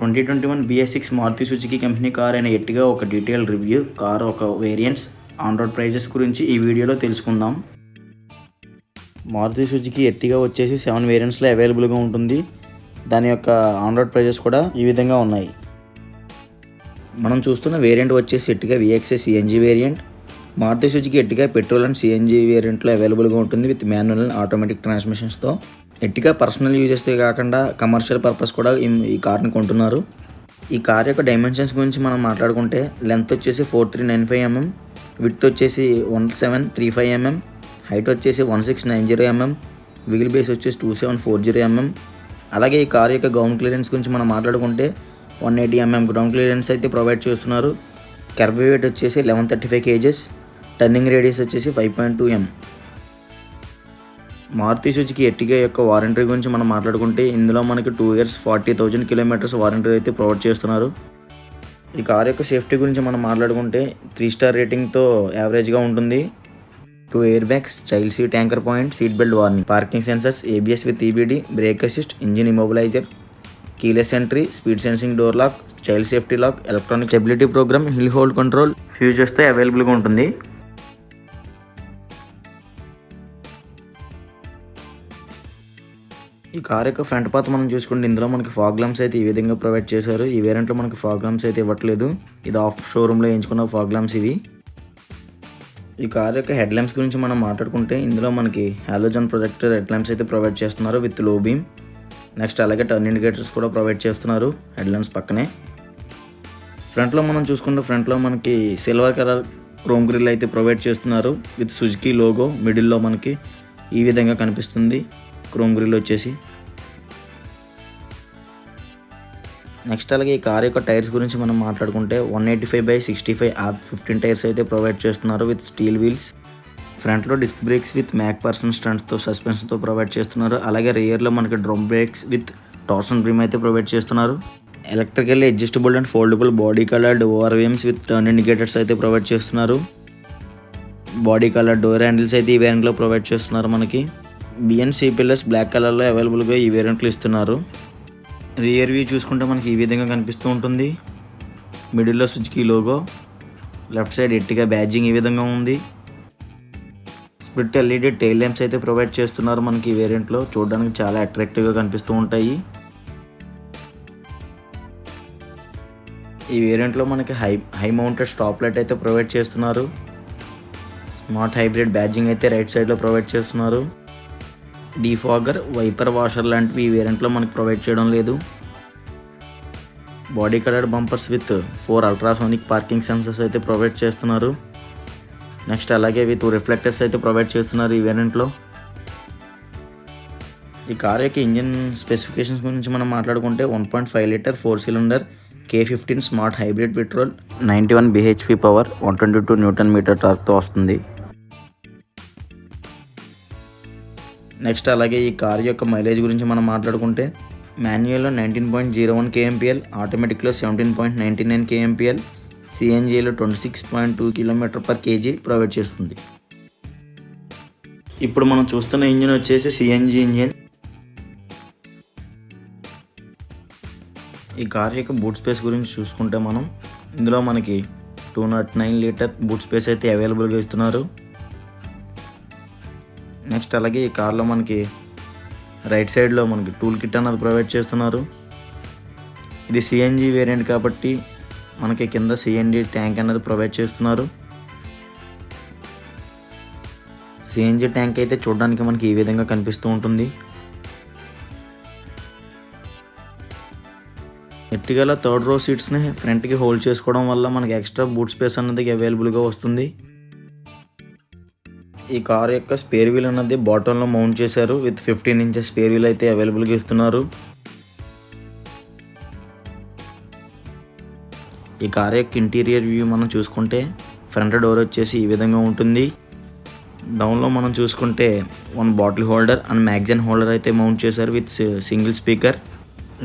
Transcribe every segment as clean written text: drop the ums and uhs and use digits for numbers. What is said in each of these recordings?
2021 BS6 Maruti Suzuki company car అయిన Ertiga ఒక detail review, car ఒక వేరియంట్స్, ఆన్ రోడ్ ప్రైజెస్ గురించి ఈ వీడియోలో తెలుసుకుందాం. మారుతి సుజుకి ఎర్టిగా వచ్చేసి 7 వేరియంట్స్లో అవైలబుల్గా ఉంటుంది. దాని యొక్క ఆన్ రోడ్ ప్రైజెస్ కూడా ఈ విధంగా ఉన్నాయి. మనం చూస్తున్న వేరియంట్ వచ్చేసి Ertiga VXi CNG variant. Maruti Suzuki Ertiga petrol and CNG వేరియంట్లో అవైలబుల్గా ఉంటుంది విత్ మాన్యువల్ అండ్ ఆటోమేటిక్ ట్రాన్స్మిషన్స్తో. ఎర్టిగా పర్సనల్ యూజెస్తో కాకుండా కమర్షియల్ పర్పస్ కూడా ఈ కార్ని కొంటున్నారు. ఈ కార్ యొక్క డైమెన్షన్స్ గురించి మనం మాట్లాడుకుంటే లెంత్ వచ్చేసి 4395 mm, విడ్త్ వచ్చేసి 1735 mm, హైట్ వచ్చేసి 1690 mm, వీల్ బేస్ వచ్చేసి 2740 mm. అలాగే ఈ కార్ యొక్క గ్రౌండ్ క్లియరెన్స్ గురించి మనం మాట్లాడుకుంటే 180 mm గ్రౌండ్ క్లియరెన్స్ అయితే ప్రొవైడ్ చేస్తున్నారు. కర్బ్ వెయిట్ వచ్చేసి 1135 kgs, టర్నింగ్ రేడియస్ వచ్చేసి 5.2 m. మారుతి సుజుకి ఎర్టిగా యొక్క వారంటీ గురించి మనం మాట్లాడుకుంటే ఇందులో మనకి 2 years 40,000 kilometers వారంటీ అయితే ప్రొవైడ్ చేస్తున్నారు. ఈ కార్ యొక్క సేఫ్టీ గురించి మనం మాట్లాడుకుంటే 3 star రేటింగ్తో యావరేజ్గా ఉంటుంది. 2 airbags, child seat anchor point, seat belt warning, parking sensors, ABS with EBD, brake assist, engine immobiliser, keyless entry, speed sensing door lock, child safety lock, electronic stability program, hill hold control ఫ్యూచర్స్తో అవైలబుల్గా ఉంటుంది. ఈ car యొక్క front path మనం చూసుకుంటే ఇందులో మనకి fog lamps అయితే ఈ విధంగా ప్రొవైడ్ చేశారు. ఈ వేరియంట్లో మనకి ఫాగ్ ల్యాంప్స్ అయితే ఇవ్వట్లేదు. ఇది ఆఫ్ షోరూంలో ఎంచుకున్న ఫాగ్ ల్యాంప్స్ ఇవి. ఈ కార్ యొక్క హెడ్ ల్యాంప్స్ గురించి మనం మాట్లాడుకుంటే ఇందులో మనకి హాలోజన్ ప్రొజెక్టర్ హెడ్ ల్యాంప్స్ అయితే ప్రొవైడ్ చేస్తున్నారు విత్ లో బీమ్. నెక్స్ట్ అలాగే టర్న్ ఇండికేటర్స్ కూడా ప్రొవైడ్ చేస్తున్నారు హెడ్ ల్యాంప్స్ పక్కనే. ఫ్రంట్లో మనం చూసుకుంటే ఫ్రంట్లో మనకి సిల్వర్ కలర్ క్రోమ్ గ్రిల్ అయితే ప్రొవైడ్ చేస్తున్నారు విత్ సుజుకి లోగో. మిడిల్లో మనకి ఈ విధంగా కనిపిస్తుంది క్రోమ్ గ్రిల్ వచ్చేసి. నెక్స్ట్ అలాగే ఈ కార్ యొక్క టైర్స్ గురించి మనం మాట్లాడుకుంటే 185/65 R15 టైర్స్ అయితే ప్రొవైడ్ చేస్తున్నారు విత్ స్టీల్ వీల్స్. ఫ్రంట్లో డిస్క్ బ్రేక్స్ విత్ MacPherson స్టంట్స్తో సస్పెన్షన్తో ప్రొవైడ్ చేస్తున్నారు. అలాగే రియర్లో మనకి drum brakes with torsion rim అయితే ప్రొవైడ్ చేస్తున్నారు. Electrically adjustable and foldable body coloured ORVMs with turn indicators అయితే ప్రొవైడ్ చేస్తున్నారు. బాడీ కలర్ డోర్ హ్యాండిల్స్ అయితే ఈ వేరియంట్లో ప్రొవైడ్ చేస్తున్నారు. మనకి BNC పిల్లర్స్ బ్లాక్ కలర్లో అవైలబుల్గా ఈ వేరియంట్లో ఇస్తున్నారు. రియర్ వ్యూ చూసుకుంటే మనకి ఈ విధంగా కనిపిస్తూ ఉంటుంది. మిడిల్లో Suzuki logo, left side Ertiga badging ఈ విధంగా ఉంది. స్ప్లిట్ LED టైల్ ల్యాంప్స్ అయితే ప్రొవైడ్ చేస్తున్నారు మనకి ఈ వేరియంట్లో. చూడడానికి చాలా అట్రాక్టివ్గా కనిపిస్తూ ఉంటాయి. ఈ వేరియంట్లో మనకి హై మౌంటెడ్ స్టాప్ లైట్ అయితే ప్రొవైడ్ చేస్తున్నారు. స్మార్ట్ హైబ్రిడ్ బ్యాడ్జింగ్ అయితే రైట్ సైడ్లో ప్రొవైడ్ చేస్తున్నారు. డీఫాగర్, వైపర్ వాషర్ లాంటివి ఈ వేరియంట్లో మనకి ప్రొవైడ్ చేయడం లేదు. Body coloured bumpers with 4 ultrasonic parking sensors అయితే ప్రొవైడ్ చేస్తున్నారు. నెక్స్ట్ అలాగే విత్ రిఫ్లెక్టర్స్ అయితే ప్రొవైడ్ చేస్తున్నారు ఈ వేరియంట్లో. ఈ కార్ యొక్క ఇంజిన్ స్పెసిఫికేషన్స్ గురించి మనం మాట్లాడుకుంటే 1.5 litre 4 cylinder K15 smart hybrid petrol, 91 bhp power, 122 Nm టార్క్తో వస్తుంది. నెక్స్ట్ అలాగే ఈ కార్ యొక్క మైలేజ్ గురించి మనం మాట్లాడుకుంటే మాన్యువల్లో 19.01 kmpl, ఆటోమేటిక్లో 17.99 kmpl, CNGలో 26.2 km/kg ప్రొవైడ్ చేస్తుంది. ఇప్పుడు మనం చూస్తున్న ఇంజిన్ వచ్చేసి CNG ఇంజిన్. ఈ కార్ యొక్క బూట్ స్పేస్ గురించి చూసుకుంటే మనం ఇందులో మనకి 209 లీటర్ బూట్ స్పేస్ అయితే అవైలబుల్గా ఇస్తున్నారు. నెక్స్ట్ అలాగే ఈ కార్లో మనకి రైట్ సైడ్లో మనకి టూల్ కిట్ అన్నది ప్రొవైడ్ చేస్తున్నారు. ఇది CNG వేరియంట్ కాబట్టి మనకి కింద CNG ట్యాంక్ అన్నది ప్రొవైడ్ చేస్తున్నారు. CNG ట్యాంక్ అయితే చూడడానికి మనకి ఈ విధంగా కనిపిస్తూ ఉంటుంది. ఎర్టిగాలో 3rd row సీట్స్ని ఫ్రంట్కి హోల్డ్ చేసుకోవడం వల్ల మనకి ఎక్స్ట్రా బూట్ స్పేస్ అన్నది అవైలబుల్గా వస్తుంది. ఈ కార్ యొక్క స్పేర్ వీల్ అన్నది బాటంలో మౌంట్ చేశారు విత్ 15 inches స్పేర్ వీల్ అయితే అవైలబుల్గా ఇస్తున్నారు. ఈ కార్ యొక్క ఇంటీరియర్ వ్యూ మనం చూసుకుంటే ఫ్రంట్ డోర్ వచ్చేసి ఈ విధంగా ఉంటుంది. డౌన్లో మనం చూసుకుంటే 1 bottle holder and magazine holder అయితే మౌంట్ చేశారు విత్ సింగిల్ స్పీకర్.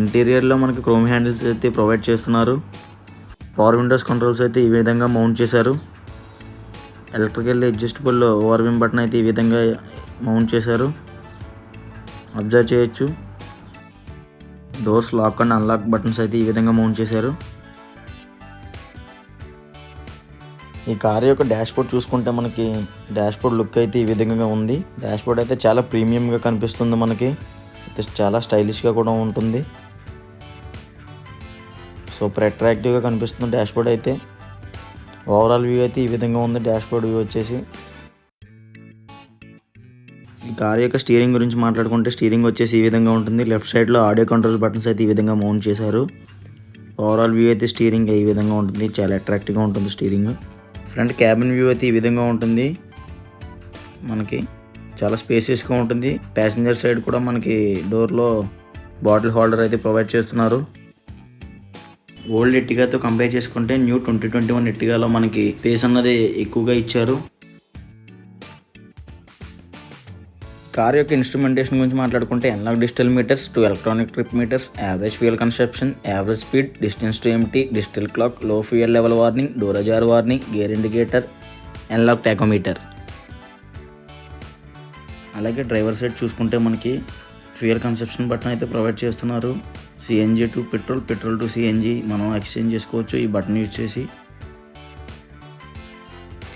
ఇంటీరియర్లో మనకి క్రోమ్ హ్యాండిల్స్ అయితే ప్రొవైడ్ చేస్తున్నారు. పవర్ విండోస్ కంట్రోల్స్ అయితే ఈ విధంగా మౌంట్ చేశారు. ఎలక్ట్రికల్ అడ్జస్టబుల్ ORVM బటన్ అయితే ఈ విధంగా మౌంట్ చేశారు, అబ్జర్వ్ చేయొచ్చు. Doors lock and unlock buttons అయితే ఈ విధంగా మౌంట్ చేశారు. ఈ కార్ యొక్క డాష్బోర్డ్ చూసుకుంటే మనకి డాష్బోర్డ్ లుక్ అయితే ఈ విధంగా ఉంది. డాష్బోర్డ్ అయితే చాలా ప్రీమియంగా కనిపిస్తుంది మనకి. అయితే చాలా స్టైలిష్గా కూడా ఉంటుంది. సూపర్ అట్రాక్టివ్గా కనిపిస్తుంది డాష్బోర్డ్ అయితే. ఓవరాల్ వ్యూ అయితే ఈ విధంగా ఉంది డాష్బోర్డ్ వ్యూ వచ్చేసి. ఈ కార్ యొక్క స్టీరింగ్ గురించి మాట్లాడుకుంటే స్టీరింగ్ వచ్చేసి ఈ విధంగా ఉంటుంది. లెఫ్ట్ సైడ్లో ఆడియో కంట్రోల్ బటన్స్ అయితే ఈ విధంగా మౌంట్ చేశారు. ఓవరాల్ వ్యూ అయితే స్టీరింగ్ ఈ విధంగా ఉంటుంది. చాలా అట్రాక్టివ్గా ఉంటుంది స్టీరింగ్. ఫ్రంట్ క్యాబిన్ వ్యూ అయితే ఈ విధంగా ఉంటుంది. మనకి చాలా స్పేసియస్గా ఉంటుంది. ప్యాసింజర్ సైడ్ కూడా మనకి డోర్లో బాటిల్ హోల్డర్ అయితే ప్రొవైడ్ చేస్తున్నారు. ఓల్డ్ ఎర్టిగాతో కంపేర్ చేసుకుంటే న్యూ 2021 ఎర్టిగాలో మనకి స్పేస్ అన్నది ఎక్కువగా ఇచ్చారు. కార్ యొక్క ఇన్స్ట్రుమెంటేషన్ గురించి మాట్లాడుకుంటే analogue digital meters, 2 electronic trip meters, average fuel consumption, average speed, distance to empty, digital clock, low fuel level warning, door ajar warning, gear indicator, analogue tachometer. అలాగే driver side చూసుకుంటే మనకి fuel consumption button అయితే provide చేస్తున్నారు. CNG to petrol, petrol to CNG మనం exchange చేసుకోవచ్చు ఈ button use చేసి.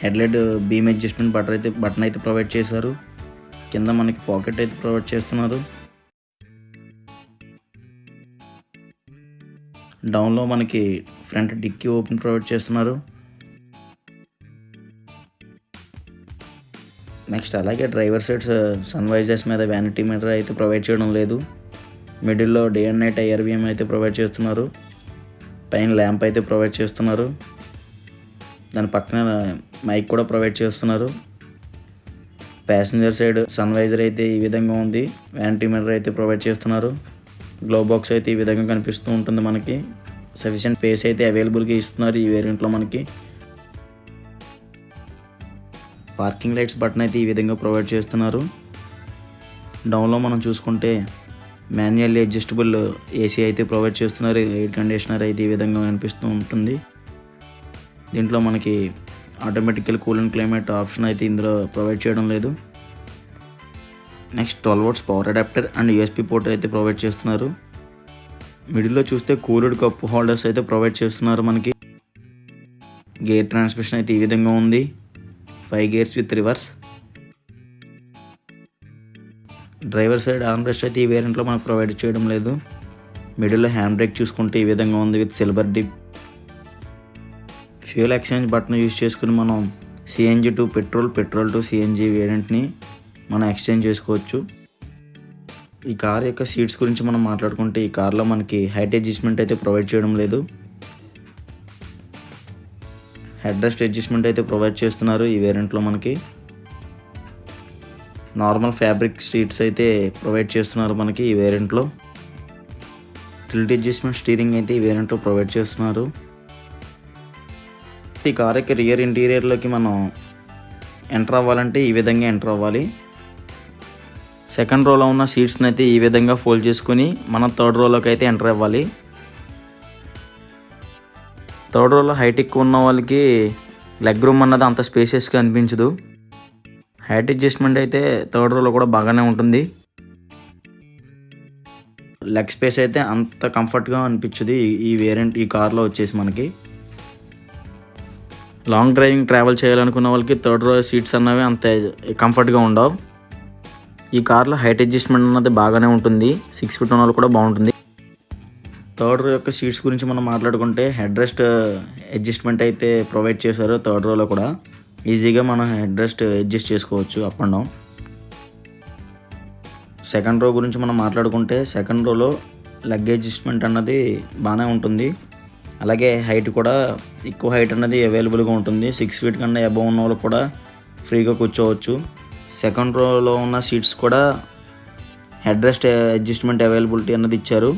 Headlight beam adjustment button అయితే ప్రొవైడ్ చేశారు. కింద మనకి పాకెట్ అయితే ప్రొవైడ్ చేస్తున్నారు. డౌన్లో మనకి ఫ్రంట్ డిక్కీ ఓపెన్ ప్రొవైడ్ చేస్తున్నారు. నెక్స్ట్ అలాగే డ్రైవర్ సైడ్ సన్ వైజర్స్ మీద వ్యానిటీ మిర్రర్ అయితే ప్రొవైడ్ చేయడం లేదు. మిడిల్లో డే అండ్ నైట్ ఐఆర్వీఎం అయితే ప్రొవైడ్ చేస్తున్నారు. పైన ల్యాంప్ అయితే ప్రొవైడ్ చేస్తున్నారు. దాని పక్కన మైక్ కూడా ప్రొవైడ్ చేస్తున్నారు. ప్యాసింజర్ సైడ్ సన్ వైజర్ అయితే ఈ విధంగా ఉంది. వ్యానిటీ మిర్రర్ అయితే ప్రొవైడ్ చేస్తున్నారు. గ్లో బాక్స్ అయితే ఈ విధంగా కనిపిస్తూ ఉంటుంది మనకి. సఫిషియెంట్ స్పేస్ అయితే అవైలబుల్గా ఇస్తున్నారు ఈ వేరియంట్లో మనకి. పార్కింగ్ లైట్స్ బటన్ అయితే ఈ విధంగా ప్రొవైడ్ చేస్తున్నారు. డౌన్లో మనం చూసుకుంటే మాన్యువల్లీ అడ్జస్టబుల్ ఏసీ అయితే ప్రొవైడ్ చేస్తున్నారు. ఎయిర్ కండిషనర్ అయితే ఈ విధంగా కనిపిస్తూ ఉంటుంది. దీంట్లో మనకి ఆటోమేటికల్ కూల్ అండ్ క్లైమేట్ ఆప్షన్ అయితే ఇందులో ప్రొవైడ్ చేయడం లేదు. Next 12 volts power adapter and USB port అయితే ప్రొవైడ్ చేస్తున్నారు. మిడిల్లో చూస్తే కూల్డ్ కప్ హోల్డర్స్ అయితే ప్రొవైడ్ చేస్తున్నారు మనకి. గేర్ ట్రాన్స్మిషన్ అయితే ఈ విధంగా ఉంది. 5 gears with reverse. Driver side arm rest అయితే ఈ వేరియంట్లో మనకు ప్రొవైడ్ చేయడం లేదు. మిడిల్లో హ్యాండ్ బ్రేక్ చూసుకుంటే ఈ విధంగా ఉంది with silver dip. Fuel exchange button use చేసుకుని మనం CNG to petrol, petrol to CNG వేరియంట్ని మనం ఎక్స్చేంజ్ చేసుకోవచ్చు. ఈ కార్ యొక్క సీట్స్ గురించి మనం మాట్లాడుకుంటే ఈ కార్లో మనకి హైట్ అడ్జస్ట్మెంట్ అయితే ప్రొవైడ్ చేయడం లేదు. హెడ్ రెస్ట్ అడ్జస్ట్మెంట్ అయితే ప్రొవైడ్ చేస్తున్నారు ఈ వేరియంట్లో మనకి. నార్మల్ ఫ్యాబ్రిక్ సీట్స్ అయితే ప్రొవైడ్ చేస్తున్నారు మనకి ఈ వేరియంట్లో. టిల్ట్ అడ్జస్ట్మెంట్ స్టీరింగ్ అయితే ఈ వేరియంట్లో ప్రొవైడ్ చేస్తున్నారు. ఈ కార్ యొక్క రియర్ ఇంటీరియర్లోకి మనం ఎంటర్ అవ్వాలంటే ఈ విధంగా ఎంటర్ అవ్వాలి. సెకండ్ రోలో ఉన్న సీట్స్ని అయితే ఈ విధంగా ఫోల్డ్ చేసుకొని మనం థర్డ్ రోలోకి అయితే ఎంటర్ అవ్వాలి. థర్డ్ రోలో హైట్ ఎక్కువ ఉన్న వాళ్ళకి లెగ్ రూమ్ అన్నది అంత స్పేసియస్గా అనిపించదు. హైట్ అడ్జస్ట్మెంట్ అయితే థర్డ్ రోలో కూడా బాగానే ఉంటుంది. లెగ్ స్పేస్ అయితే అంత కంఫర్ట్గా అనిపించదు ఈ వేరియంట్ ఈ కార్లో వచ్చేసి మనకి. లాంగ్ డ్రైవింగ్ ట్రావెల్ చేయాలనుకున్న వాళ్ళకి థర్డ్ రో సీట్స్ అన్నవి అంత కంఫర్ట్గా ఉండవు. ఈ కార్లో హైట్ అడ్జస్ట్మెంట్ అన్నది బాగానే ఉంటుంది. 6 feet ఉన్న వాళ్ళు కూడా బాగుంటుంది. థర్డ్ రో యొక్క సీట్స్ గురించి మనం మాట్లాడుకుంటే హెడ్ రెస్ట్ అడ్జస్ట్మెంట్ అయితే ప్రొవైడ్ చేశారు. థర్డ్ రోలో కూడా ఈజీగా మనం హెడ్ రెస్ట్ అడ్జస్ట్ చేసుకోవచ్చు up and down. Second row గురించి మనం మాట్లాడుకుంటే సెకండ్ రోలో లెగ్ అడ్జస్ట్మెంట్ అన్నది బాగానే ఉంటుంది. అలాగే హైట్ కూడా ఎక్కువ హైట్ అన్నది అవైలబుల్గా ఉంటుంది. 6 feet కన్నా అబవ్ ఉన్న వాళ్ళు కూడా ఫ్రీగా కూర్చోవచ్చు. సెకండ్ రోలో ఉన్న సీట్స్ కూడా హెడ్ రెస్ట్ అడ్జస్ట్మెంట్ అవైలబిలిటీ అన్నది ఇచ్చారు.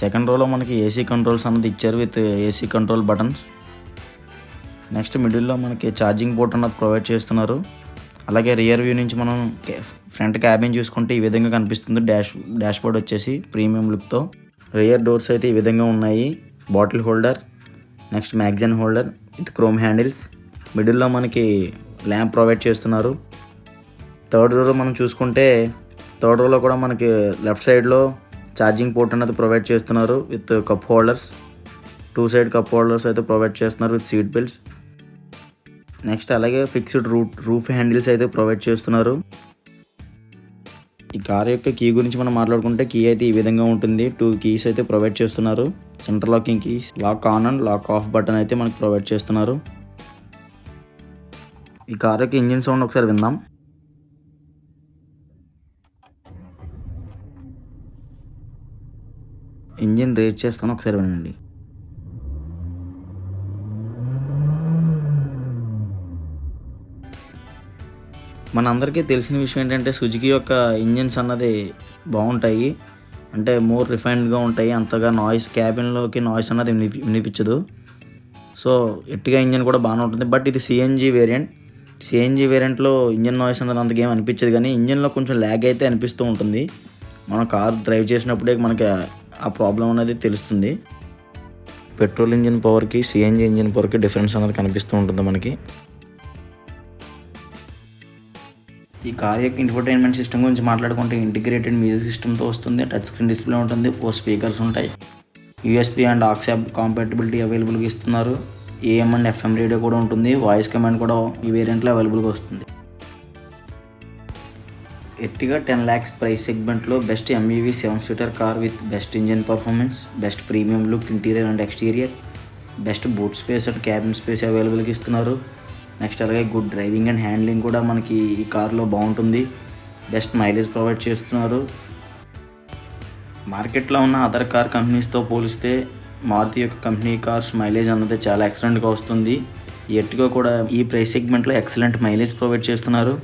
సెకండ్ రోలో మనకి ఏసీ కంట్రోల్స్ అన్నది ఇచ్చారు with AC control buttons. Next మిడిల్లో మనకి ఛార్జింగ్ పోర్ట్ అన్నది ప్రొవైడ్ చేస్తున్నారు. అలాగే రియర్ వ్యూ నుంచి మనం ఫ్రంట్ క్యాబిన్ చూసుకుంటే ఈ విధంగా కనిపిస్తుంది. డాష్ బోర్డ్ వచ్చేసి ప్రీమియం లుక్తో. రియర్ డోర్స్ అయితే ఈ విధంగా ఉన్నాయి. Bottle holder, next magazine holder with chrome handles. మిడిల్లో మనకి ల్యాంప్ ప్రొవైడ్ చేస్తున్నారు. థర్డ్ రోలో మనం చూసుకుంటే థర్డ్ రోలో కూడా మనకి లెఫ్ట్ సైడ్లో ఛార్జింగ్ పోర్ట్ అనేది ప్రొవైడ్ చేస్తున్నారు with cup holders. 2 side cup holders అయితే ప్రొవైడ్ చేస్తున్నారు విత్ సీట్ బెల్ట్స్. నెక్స్ట్ అలాగే ఫిక్స్డ్ రూఫ్ హ్యాండిల్స్ అయితే ప్రొవైడ్ చేస్తున్నారు. ఈ కార్ యొక్క కీ గురించి మనం మాట్లాడుకుంటే కీ అయితే ఈ విధంగా ఉంటుంది. 2 కీస్ అయితే ప్రొవైడ్ చేస్తున్నారు. Centre locking keys, lock on and lock off button అయితే మనకు ప్రొవైడ్ చేస్తున్నారు. ఈ కార్ యొక్క ఇంజిన్ సౌండ్ ఒకసారి విందాం. ఇంజిన్ రేట్ చేస్తాను, ఒకసారి వినండి. మనందరికీ తెలిసిన విషయం ఏంటంటే సుజుకి యొక్క ఇంజిన్స్ అన్నది బాగుంటాయి, అంటే మోర్ రిఫైన్డ్గా ఉంటాయి. అంతగా నాయిస్, క్యాబిన్లోకి నాయిస్ అన్నది వినిపించదు. సో ఎట్టిగా ఇంజిన్ కూడా బాగానే ఉంటుంది. బట్ ఇది సిఎన్జి వేరియంట్లో ఇంజిన్ నాయిస్ అన్నది అంతకేం అనిపించదు, కానీ ఇంజిన్లో కొంచెం ల్యాగ్ అయితే అనిపిస్తూ ఉంటుంది. మనం కార్ డ్రైవ్ చేసినప్పుడే మనకి ఆ ప్రాబ్లం అనేది తెలుస్తుంది. పెట్రోల్ ఇంజిన్ పవర్కి సిఎన్జి ఇంజిన్ పవర్కి డిఫరెన్స్ అనేది కనిపిస్తూ ఉంటుంది మనకి. ఈ కార్ యొక్క ఇన్ఫోటైన్మెంట్ సిస్టమ్ గురించి మాట్లాడుకుంటే ఇంటిగ్రేటెడ్ మ్యూజిక్ సిస్టమ్తో వస్తుంది. టచ్ స్క్రీన్ డిస్ప్లే ఉంటుంది, 4 స్పీకర్స్ ఉంటాయి. యూఎస్బీ అండ్ ఆక్స్ కాంపాటబిలిటీ అవైలబుల్గా ఇస్తున్నారు. AM అండ్ FM రేడియో కూడా ఉంటుంది. వాయిస్ కమాండ్ కూడా ఈ వేరియంట్లో అవైలబుల్గా వస్తుంది. ఎర్టిగా 10 lakhs ప్రైస్ సెగ్మెంట్లో best MPV 7-seater car with best engine performance, best premium look interior and exterior, best boot space and cabin space అవైలబుల్గా ఇస్తున్నారు. నెక్స్ట్ అలాగే గుడ్ డ్రైవింగ్ అండ్ హ్యాండ్లింగ్ కూడా మనకి ఈ కార్లో బాగుంటుంది. బెస్ట్ మైలేజ్ ప్రొవైడ్ చేస్తున్నారు. మార్కెట్లో ఉన్న అదర్ కార్ కంపెనీస్తో పోలిస్తే మారుతి యొక్క కంపెనీ కార్స్ మైలేజ్ అన్నది చాలా ఎక్సలెంట్గా వస్తుంది. ఈ ఎర్టిగా కూడా ఈ ప్రైస్ సెగ్మెంట్లో ఎక్సలెంట్ మైలేజ్ ప్రొవైడ్ చేస్తున్నారు.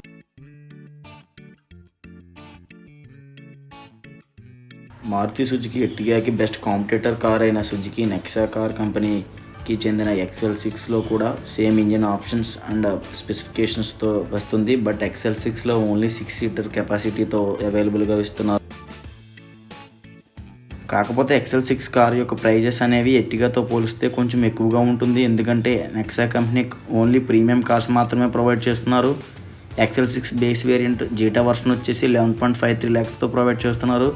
మారుతి సుజుకి ఎర్టిగాకి బెస్ట్ కాంపిటేటర్ కార్ అయిన సుజుకి నెక్సా కార్ కంపెనీకి చెందిన XL6లో కూడా సేమ్ ఇంజిన్ ఆప్షన్స్ అండ్ స్పెసిఫికేషన్స్తో వస్తుంది. బట్ XL6లో ఓన్లీ 6-seater కెపాసిటీతో అవైలబుల్గా ఇస్తున్నారు. కాకపోతే XL6 కార్ యొక్క ప్రైజెస్ అనేవి ఎర్టిగాతో పోలిస్తే కొంచెం ఎక్కువగా ఉంటుంది. ఎందుకంటే Nexa company only premium cars మాత్రమే ప్రొవైడ్ చేస్తున్నారు. XL6 base variant zeta version వచ్చేసి 11.53 lakhsతో ప్రొవైడ్ చేస్తున్నారు.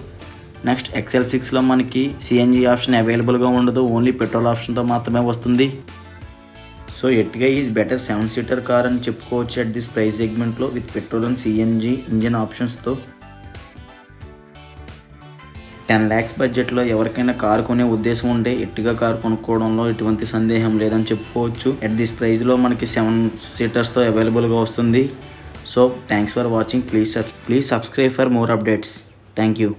నెక్స్ట్ XL6లో మనకి సిఎన్జి ఆప్షన్ అవైలబుల్గా ఉండదు, ఓన్లీ పెట్రోల్ ఆప్షన్తో మాత్రమే వస్తుంది. So Ertiga is better 7-seater car అని చెప్పుకోవచ్చు అట్ దిస్ ప్రైస్ సెగ్మెంట్లో with petrol and CNG engine ఆప్షన్స్తో. 10 lakhs బడ్జెట్లో ఎవరికైనా కారు కొనే ఉద్దేశం ఉంటే ఎర్టిగా కారు కొనుక్కోవడంలో ఎటువంటి సందేహం లేదని చెప్పుకోవచ్చు. అట్ దిస్ ప్రైస్లో మనకి 7-seatersతో అవైలబుల్గా వస్తుంది. So thanks for watching. Please subscribe for more updates. Thank you.